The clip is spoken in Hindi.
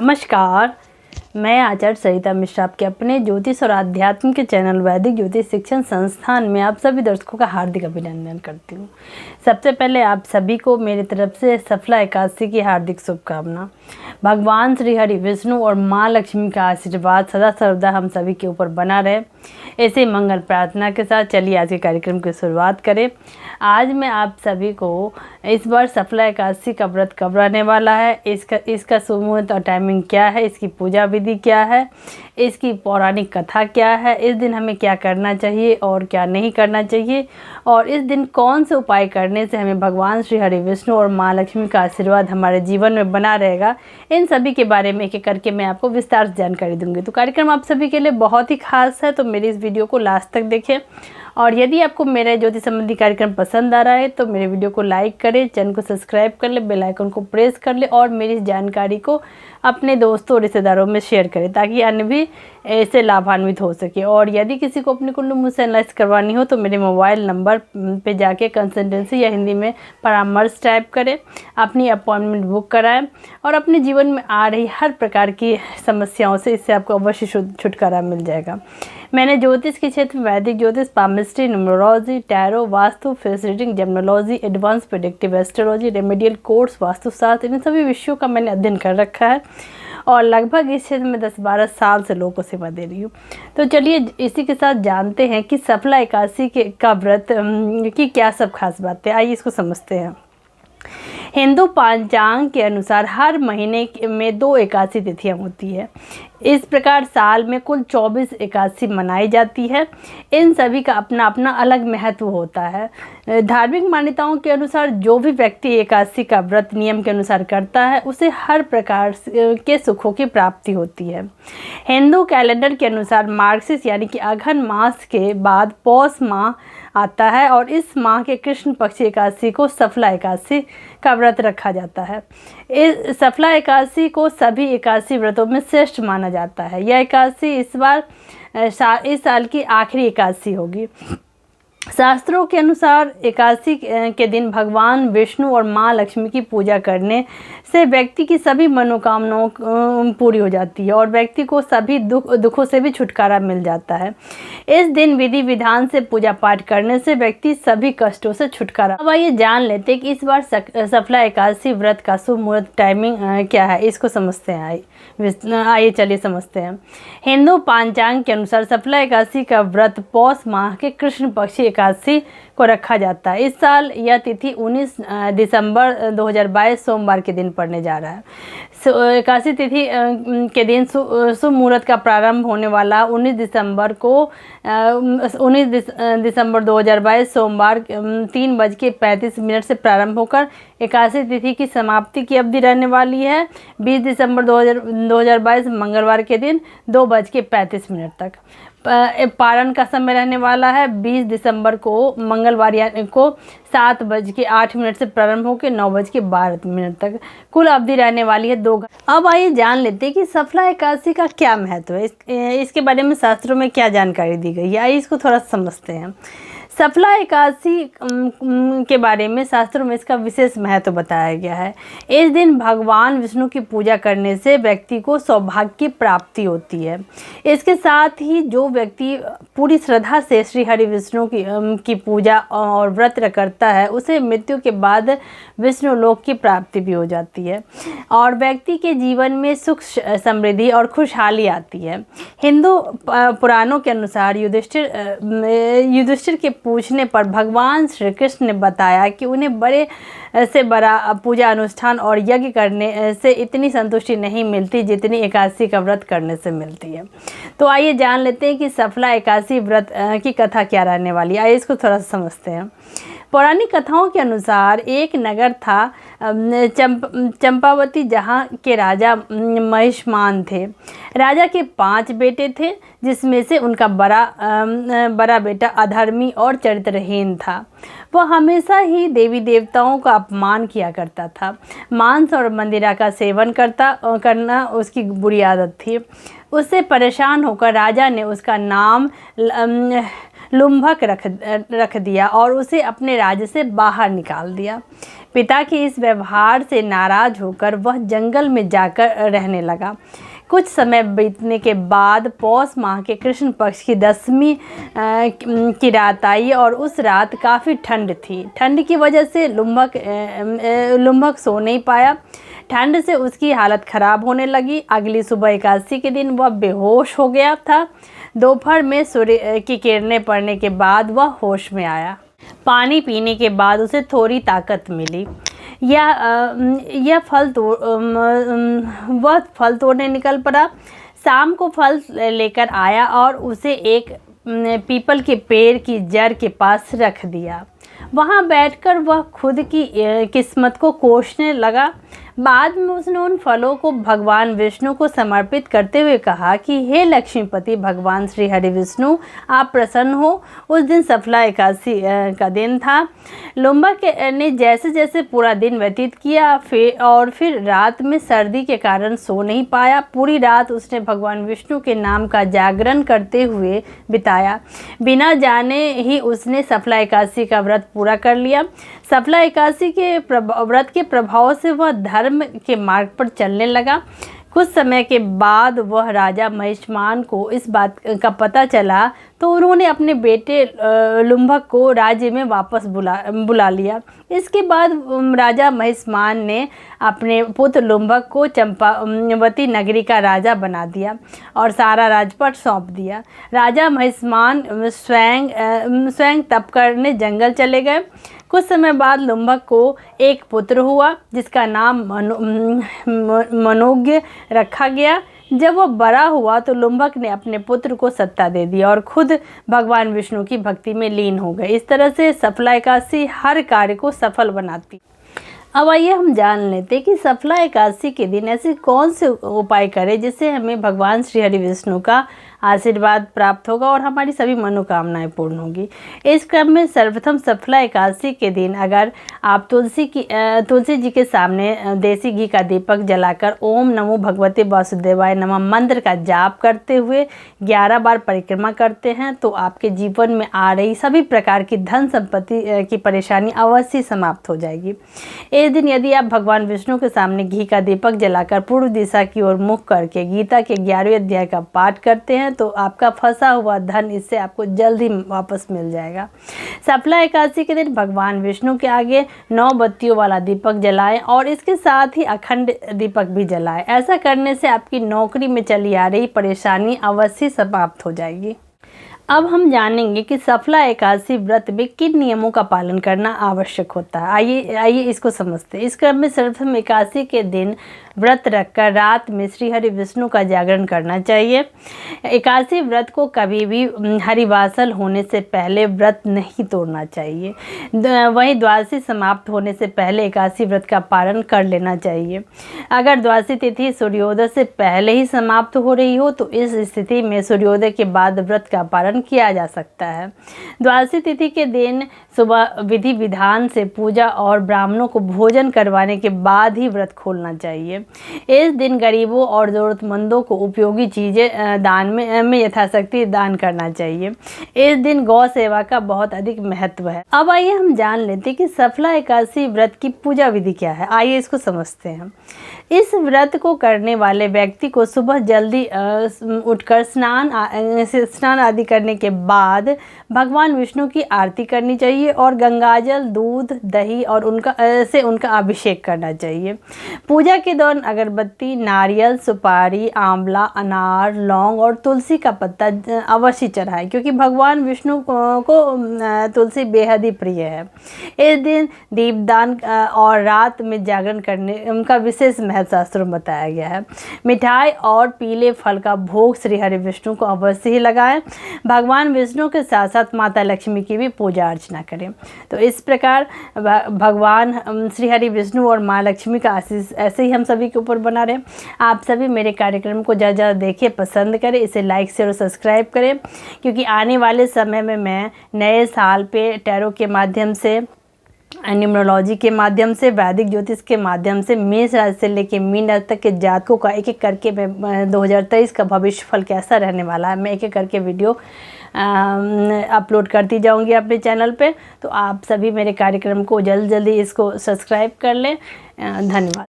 नमस्कार, मैं आचार्य सरिता मिश्रा आपके अपने ज्योतिष और आध्यात्म के चैनल वैदिक ज्योतिष शिक्षण संस्थान में आप सभी दर्शकों का हार्दिक अभिनंदन करती हूँ। सबसे पहले आप सभी को मेरी तरफ से सफला एकादशी की हार्दिक शुभकामना। भगवान श्री हरि विष्णु और माँ लक्ष्मी का आशीर्वाद सदा सर्वदा हम सभी के ऊपर बना रहे। ऐसे मंगल प्रार्थना के साथ चलिए आज के कार्यक्रम की शुरुआत करें। आज मैं आप सभी को इस बार सफला एकादशी का व्रत कब रहने वाला है, इसका शुभ मुहूर्त और टाइमिंग क्या है, इसकी पूजा विधि क्या है, इसकी पौराणिक कथा क्या है, इस दिन हमें क्या करना चाहिए और क्या नहीं करना चाहिए, और इस दिन कौन से उपाय करने से हमें भगवान श्री हरि विष्णु और माँ लक्ष्मी का आशीर्वाद हमारे जीवन में बना रहेगा, इन सभी के बारे में एक एक करके मैं आपको विस्तार से जानकारी दूंगी। तो कार्यक्रम आप सभी के लिए बहुत ही खास है, तो मेरी इस वीडियो को लास्ट तक देखें। और यदि आपको मेरे ज्योतिष संबंधी कार्यक्रम पसंद आ रहा है तो मेरे वीडियो को लाइक करें, चैनल को सब्सक्राइब कर ले, बेल आइकन को प्रेस कर ले और मेरी इस जानकारी को अपने दोस्तों और रिश्तेदारों में शेयर करें ताकि अन्य भी ऐसे लाभान्वित हो सके। और यदि किसी को अपनी कुंडली मुझसे एनालाइज करवानी हो तो मेरे मोबाइल नंबर पे जाके कंसल्टेंसी या हिंदी में परामर्श टाइप करें, अपनी अपॉइंटमेंट बुक कराएं और अपने जीवन में आ रही हर प्रकार की समस्याओं से इससे आपको अवश्य छुटकारा मिल जाएगा। मैंने ज्योतिष के क्षेत्र में वैदिक ज्योतिष, palmistry, numerology, tarot, vastu, face reading, gemology, advance predictive astrology, remedial course, vastushastra, इन सभी विषयों का मैंने अध्ययन कर रखा है और लगभग इस क्षेत्र में 10-12 साल से लोगों को सेवा दे रही हूँ। तो चलिए इसी के साथ जानते हैं कि सफला एकादशी का व्रत की क्या सब खास बातें। आइए इसको समझते हैं। हिंदू पंचांग के अनुसार हर महीने में 2 एकादशी तिथियां होती है। इस प्रकार साल में कुल 24 एकादशी मनाई जाती है। इन सभी का अपना अपना अलग महत्व होता है। धार्मिक मान्यताओं के अनुसार जो भी व्यक्ति एकादशी का व्रत नियम के अनुसार करता है उसे हर प्रकार के सुखों की प्राप्ति होती है। हिंदू कैलेंडर के अनुसार मार्गशीर्ष यानी कि अघन मास के बाद पौष माह आता है और इस माह के कृष्ण पक्ष एकादशी को सफला एकादशी का व्रत रखा जाता है। इस सफला एकादशी को सभी एकादशी व्रतों में श्रेष्ठ माना जाता है। यह एकादशी इस साल की आखिरी एकादशी होगी। शास्त्रों के अनुसार एकादशी के दिन भगवान विष्णु और माँ लक्ष्मी की पूजा करने से व्यक्ति की सभी मनोकामनाओं पूरी हो जाती है और व्यक्ति को सभी दुखों से भी छुटकारा मिल जाता है। इस दिन विधि विधान से पूजा पाठ करने से व्यक्ति सभी कष्टों से छुटकारा। अब आइए जान लेते हैं कि इस बार सफला एकादशी व्रत का शुभ मुहूर्त टाइमिंग क्या है, इसको समझते हैं। आइए चलिए समझते हैं। हिंदू पंचांग के अनुसार सफला एकादशी का व्रत पौष माह के कृष्ण पक्ष एकादशी को रखा जाता है। इस साल यह तिथि 19 दिसंबर 2022 सोमवार के दिन पड़ने जा रहा है। एकादशी तिथि के दिन शुभ मुहूर्त का प्रारंभ होने वाला 19 दिसंबर 2022 सोमवार 3:35 से प्रारंभ होकर एकादशी तिथि की समाप्ति की अवधि रहने वाली है 20 दिसंबर 2022 मंगलवार के दिन 2:35 तक। पारण का समय रहने वाला है 20 दिसंबर को मंगलवार को 7:08 से प्रारंभ होकर 9:12 तक। कुल अवधि रहने वाली है 2 घंटे। अब आइए जान लेते हैं कि सफला एकादशी का क्या महत्व है, इसके बारे में शास्त्रों में क्या जानकारी दी गई है। आइए इसको थोड़ा समझते हैं। सफला एकादशी के बारे में शास्त्रों में इसका विशेष महत्व बताया गया है। इस दिन भगवान विष्णु की पूजा करने से व्यक्ति को सौभाग्य की प्राप्ति होती है। इसके साथ ही जो व्यक्ति पूरी श्रद्धा से श्री हरि विष्णु की पूजा और व्रत करता है उसे मृत्यु के बाद विष्णु लोक की प्राप्ति भी हो जाती है और व्यक्ति के जीवन में सुख समृद्धि और खुशहाली आती है। हिंदू पुराणों के अनुसार युधिष्ठिर के पूछने पर भगवान श्री कृष्ण ने बताया कि उन्हें बड़े से बड़ा पूजा अनुष्ठान और यज्ञ करने से इतनी संतुष्टि नहीं मिलती जितनी एकादशी का व्रत करने से मिलती है। तो आइए जान लेते हैं कि सफला एकादशी व्रत की कथा क्या रहने वाली है। आइए इसको थोड़ा सा समझते हैं। पौराणिक कथाओं के अनुसार एक नगर था चंपावती, जहाँ के राजा महिष्मान थे। राजा के 5 बेटे थे जिसमें से उनका बड़ा बेटा अधर्मी और चरित्रहीन था। वह हमेशा ही देवी देवताओं का अपमान किया करता था। मांस और मंदिरा का सेवन करना उसकी बुरी आदत थी। उससे परेशान होकर राजा ने उसका नाम लुम्भक रख दिया और उसे अपने राज्य से बाहर निकाल दिया। पिता के इस व्यवहार से नाराज होकर वह जंगल में जाकर रहने लगा। कुछ समय बीतने के बाद पौष माह के कृष्ण पक्ष की 10वीं की रात आई और उस रात काफ़ी ठंड थी। ठंड की वजह से लुम्भक सो नहीं पाया। ठंड से उसकी हालत ख़राब होने लगी। अगली सुबह एकादशी के दिन वह बेहोश हो गया था। दोपहर में सूर्य की किरणें पड़ने के बाद वह होश में आया। पानी पीने के बाद उसे थोड़ी ताकत मिली। वह फल तोड़ने निकल पड़ा। शाम को फल लेकर आया और उसे एक पीपल के पेड़ की जड़ के पास रख दिया। वहाँ बैठकर वह खुद की किस्मत को कोसने लगा। बाद में उसने उन फलों को भगवान विष्णु को समर्पित करते हुए कहा कि हे लक्ष्मीपति भगवान श्री हरि विष्णु, आप प्रसन्न हो। उस दिन सफला एकादशी का दिन था। लुम्भक ने जैसे जैसे पूरा दिन व्यतीत किया फिर रात में सर्दी के कारण सो नहीं पाया। पूरी रात उसने भगवान विष्णु के नाम का जागरण करते हुए बिताया। बिना जाने ही उसने सफला एकादशी का व्रत पूरा कर लिया। सफला एकादशी के व्रत के प्रभाव से वह धर्म के मार्ग पर चलने लगा। कुछ समय के बाद वह राजा महिष्मान को इस बात का पता चला तो उन्होंने अपने बेटे लुम्भक को राज्य में वापस बुला लिया। इसके बाद राजा महिष्मान ने अपने पुत्र लुम्भक को चंपावती नगरी का राजा बना दिया और सारा राजपाट सौंप दिया। राजा महिष्मान स्वयं तप करने जंगल चले गए। कुछ समय बाद लुम्भक को एक पुत्र हुआ जिसका नाम मनोज्ञ रखा गया। जब वह बड़ा हुआ तो लुम्भक ने अपने पुत्र को सत्ता दे दी और खुद भगवान विष्णु की भक्ति में लीन हो गए। इस तरह से सफला एकादशी हर कार्य को सफल बनाती। अब आइए हम जान लेते हैं कि सफला एकादशी के दिन ऐसे कौन से उपाय करें जिससे हमें भगवान श्री हरि विष्णु का आशीर्वाद प्राप्त होगा और हमारी सभी मनोकामनाएं पूर्ण होगी। इस क्रम में सर्वप्रथम सफला एकादशी के दिन अगर आप तुलसी जी के सामने देसी घी का दीपक जलाकर ओम नमो भगवते वासुदेवाय नमः मंत्र का जाप करते हुए 11 बार परिक्रमा करते हैं तो आपके जीवन में आ रही सभी प्रकार की धन संपत्ति की परेशानी अवश्य समाप्त हो जाएगी। इस दिन यदि आप भगवान विष्णु के सामने घी का दीपक जलाकर पूर्व दिशा की ओर मुख करके गीता के 11वें अध्याय का पाठ करते हैं तो आपका फंसा हुआ धन इससे आपको जल्द ही वापस मिल जाएगा। सफला एकादशी के दिन भगवान विष्णु के आगे 9 बत्तियों वाला दीपक जलाएं और इसके साथ ही अखंड दीपक भी जलाएं। ऐसा करने से आपकी नौकरी में चली आ रही परेशानी अवश्य समाप्त हो जाएगी। अब हम जानेंगे कि सफला एकादशी व्रत में किन नियमों का पालन करना आवश्यक होता है। आइए इसको समझते हैं। इस क्रम में सर्वप्रथम एकादशी के दिन व्रत रखकर रात में श्री हरि विष्णु का जागरण करना चाहिए। एकादशी व्रत को कभी भी हरिवासल होने से पहले व्रत नहीं तोड़ना चाहिए। वहीं द्वादशी समाप्त होने से पहले एकादशी व्रत का पालन कर लेना चाहिए। अगर द्वादशी तिथि सूर्योदय से पहले ही समाप्त हो रही हो तो इस स्थिति में सूर्योदय के बाद व्रत का पालन किया जा सकता है। द्वादशी तिथि के दिन सुबह विधि विधान से पूजा और ब्राह्मणों को भोजन करवाने के बाद ही व्रत खोलना चाहिए। इस दिन गरीबों और ज़रूरतमंदों को उपयोगी चीज़ें दान में यथाशक्ति दान करना चाहिए। इस दिन गौ सेवा का बहुत अधिक महत्व है। अब आइए हम जान लेते हैं कि सफला एकादशी व्रत की पूजा विधि क्या है। आइए इसको समझते हैं। इस व्रत को करने वाले व्यक्ति को सुबह जल्दी उठकर स्नान आदि करने के बाद भगवान विष्णु की आरती करनी चाहिए और गंगाजल, दूध, दही और उनका अभिषेक करना चाहिए। पूजा के दौरान अगरबत्ती, नारियल, सुपारी, आंवला, अनार, लौंग और तुलसी का पत्ता अवश्य चढ़ाएं क्योंकि भगवान विष्णु को तुलसी बेहद ही प्रिय है। इस दिन दीपदान और रात में जागरण करने उनका विशेष महत्व शास्त्रों में बताया गया है। मिठाई और पीले फल का भोग श्री हरि विष्णु को अवश्य ही लगाएं। भगवान विष्णु के साथ साथ माता लक्ष्मी की भी पूजा अर्चना करें। तो इस प्रकार भगवान श्री हरि विष्णु और माँ लक्ष्मी का आशीष ऐसे ही हम सभी के ऊपर बना रहे। आप सभी मेरे कार्यक्रम को ज़्यादा ज़्यादा देखें, पसंद करें, इसे लाइक शेयर और सब्सक्राइब करें क्योंकि आने वाले समय में मैं नए साल पे टैरो के माध्यम से न्यूमरोलॉजी के माध्यम से, वैदिक ज्योतिष के माध्यम से मेष राशि से लेके मीन राशि तक के जातकों का एक एक करके मैं 2023 का भविष्य फल कैसा रहने वाला है मैं एक एक करके वीडियो अपलोड करती जाऊंगी अपने चैनल पे। तो आप सभी मेरे कार्यक्रम को जल्दी इसको सब्सक्राइब कर लें। धन्यवाद।